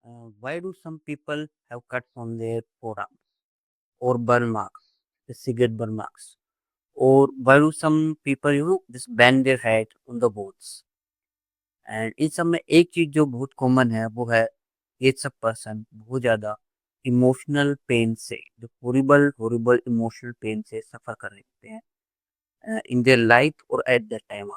Why do some people have cuts on their forearms or burn marks, the cigarette burn marks? Or why do some people, just bang their head on the boards? And in सब में एक चीज जो बहुत common है वो है ये सब पर्सन बहुत ज्यादा इमोशनल पेन से जो हॉरिबल हॉरिबल इमोशनल पेन से सफर कर रहे होते हैं इन देयर लाइफ और एट दैट टाइम।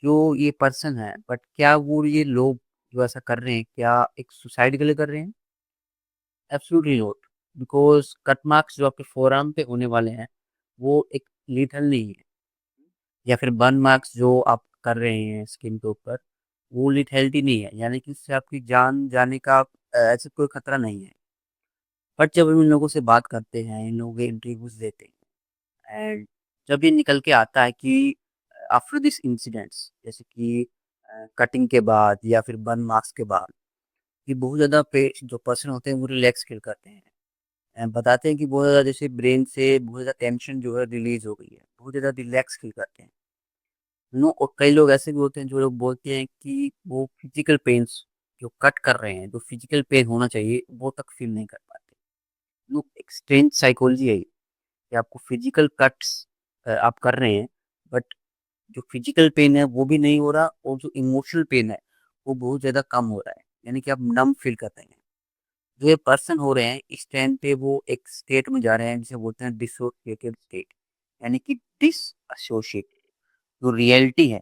जो ये पर्सन है बट क्या वो ये लोग जो ऐसा कर रहे हैं क्या एक सुसाइड के लिए कर रहे हैं? Absolutely not. Because cut marks जो आपके फोरआर्म पे होने वाले हैं वो एक लीथल नहीं है, या फिर बर्न मार्क्स जो आप कर रहे हैं स्किन के ऊपर वो लिथैलिटी नहीं है, यानी कि उससे आपकी जान जाने का ऐसा कोई खतरा नहीं है। बट जब हम इन लोगों से बात करते हैं, इन लोगों के इंटरव्यूज देते हैं एंड जब ये निकल के आता है कि आफ्टर दिस इंसिडेंट्स जैसे कि कटिंग के बाद या फिर बर्न मार्क्स के बाद कि बहुत ज़्यादा पे जो पर्सन होते हैं वो रिलैक्स फील करते हैं। बताते हैं कि बहुत ज़्यादा जैसे ब्रेन से बहुत ज़्यादा टेंशन जो है रिलीज हो गई है, बहुत ज़्यादा रिलैक्स फील करते हैं। नो, और कई लोग ऐसे भी होते हैं जो लोग बोलते हैं कि वो फिजिकल पेन्स जो कट कर रहे हैं, जो फिजिकल पेन होना चाहिए वो तक फील नहीं कर पाते। नो, एक स्ट्रेंज साइकोलॉजी है ये, कि आपको फिजिकल कट्स आप कर रहे हैं बट जो फिजिकल पेन है वो भी नहीं हो रहा और जो इमोशनल पेन है वो बहुत ज़्यादा कम हो रहा है, यानी कि आप नम फील कर रहे हैं। जो ये पर्सन हो रहे हैं इस टाइम पे वो एक स्टेट में जा रहे हैं जिसे बोलते हैं डिसोसिएटेड स्टेट, यानी कि डिसएसोसिएट जो रियलिटी है,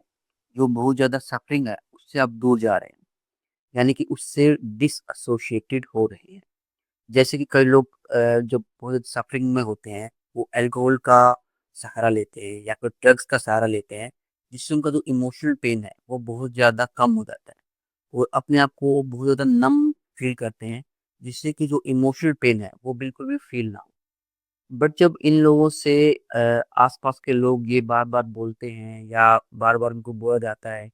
जो बहुत ज़्यादा सफरिंग है उससे आप दूर जा रहे हैं, यानी कि उससे डिसएसोसिएटेड हो रहे हैं। जैसे कि कई लोग जब बहुत सफरिंग में होते हैं वो अल्कोहल का सहारा लेते हैं या फिर ड्रग्स का सहारा लेते हैं, जिससे उनका जो इमोशनल पेन है वो बहुत ज़्यादा कम हो जाता है और अपने आप को बहुत ज़्यादा नम फील करते हैं, जिससे कि जो इमोशनल पेन है वो बिल्कुल भी फील ना हो। बट जब इन लोगों से आसपास के लोग ये बार बार बोलते हैं या बार बार उनको बोला जाता है,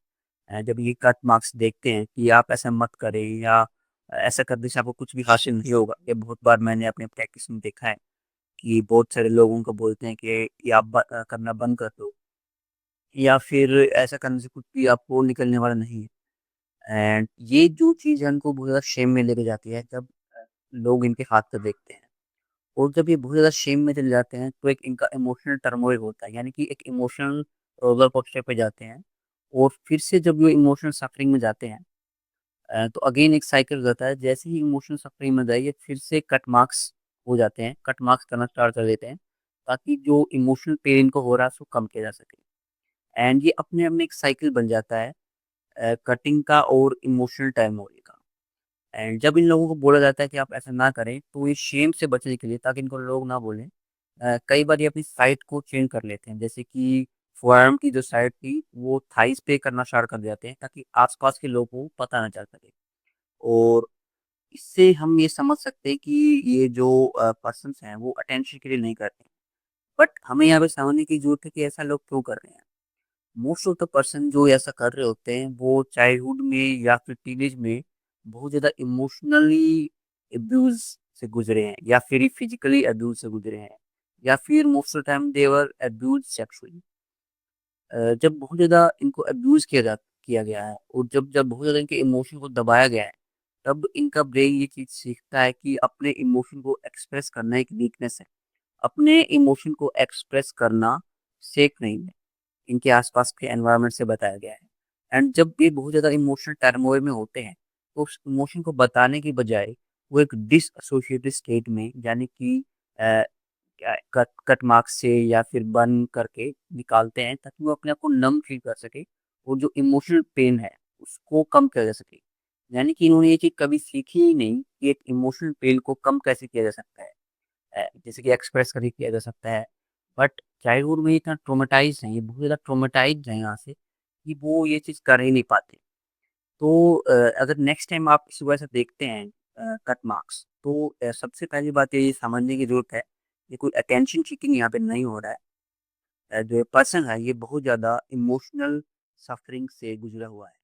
जब ये कट मार्क्स देखते हैं कि आप ऐसा मत करें या ऐसा करने से आपको कुछ भी हासिल नहीं होगा, ये बहुत बार मैंने अपने प्रैक्टिस में देखा है कि बहुत सारे लोग उनको बोलते हैं कि ये आप करना बंद कर दो या फिर ऐसा करने से कुछ भी आपको निकलने वाला नहीं है। एंड ये जो चीज़ है उनको बहुत ज़्यादा शेम में लेके जाती है जब लोग इनके हाथ को देखते हैं। और जब ये बहुत ज़्यादा शेम में चले जाते हैं तो एक इनका इमोशनल टर्मोइल होता है, यानी कि एक इमोशनल रोलर कोस्टर पे जाते हैं और फिर से जब वो इमोशनल सफरिंग में जाते हैं तो अगेन एक साइकिल हो जाता है। जैसे ही इमोशनल सफरिंग में जाइए फिर से कट मार्क्स हो जाते हैं, कट मार्क्स करना स्टार्ट कर देते हैं ताकि जो इमोशनल पेन इनको हो रहा है उसको कम किया जा सके। एंड ये अपने आप में एक साइकिल बन जाता है कटिंग का और इमोशनल टर्मोइल का। एंड जब इन लोगों को बोला जाता है कि आप ऐसा ना करें तो ये शेम से बचने के लिए ताकि इनको लोग ना बोलें, कई बार ये अपनी साइट को चेंज कर लेते हैं, जैसे कि फोरआर्म की जो साइड थी वो थाइस पे करना स्टार्ट कर देते हैं ताकि आसपास के लोगों को पता ना चल सके। और इससे हम ये समझ सकते हैं कि ये जो पर्सन हैं वो अटेंशन के लिए नहीं करते, बट हमें यहाँ पे समझने की जरूरत है कि ऐसा लोग क्यों कर रहे हैं। मोस्ट ऑफ द पर्सन जो ऐसा कर रहे होते हैं वो चाइल्डहुड में या फिर टीनेज में बहुत ज़्यादा इमोशनली अब्यूज से गुजरे हैं या फिर फिजिकली अब्यूज से गुजरे हैं या फिर most of time they were abuse sexually. जब बहुत ज़्यादा इनको अब्यूज किया गया है और जब जब बहुत ज़्यादा इनके इमोशन को दबाया गया है तब इनका ब्रेन ये चीज़ सीखता है कि अपने इमोशन को एक्सप्रेस करना एक वीकनेस है, अपने इमोशन को एक्सप्रेस करना सेफ नहीं है, इनके आसपास के एनवायरनमेंट से बताया गया है। एंड जब ये बहुत ज़्यादा इमोशनल टर्मोइल में होते हैं तो उस इमोशन को बताने की बजाय वो एक डिसएसोसिएटेड स्टेट में, यानी कि कट कट मार्क्स से या फिर बर्न करके निकालते हैं ताकि वो अपने आप को नम फील कर सके और जो इमोशनल पेन है उसको कम किया जा सके। यानी कि इन्होंने ये चीज़ कभी सीखी ही नहीं कि एक इमोशनल पेन को कम कैसे किया जा सकता है, जैसे कि एक्सप्रेस करके किया जा सकता है। बट चाइल्डहुड में इतना ट्रोमेटाइज़ हैं, ये बहुत ज़्यादा ट्रोमेटाइज़्ड हैं यहाँ से कि वो ये चीज़ कर ही नहीं पाते। तो अगर नेक्स्ट टाइम आप इस वजह से देखते हैं कट मार्क्स तो सबसे पहली बात ये समझने की ज़रूरत है कि कोई अटेंशन सीकिंग यहाँ पे नहीं हो रहा है। जो ये पर्सन है ये बहुत ज़्यादा इमोशनल सफरिंग से गुज़रा हुआ है।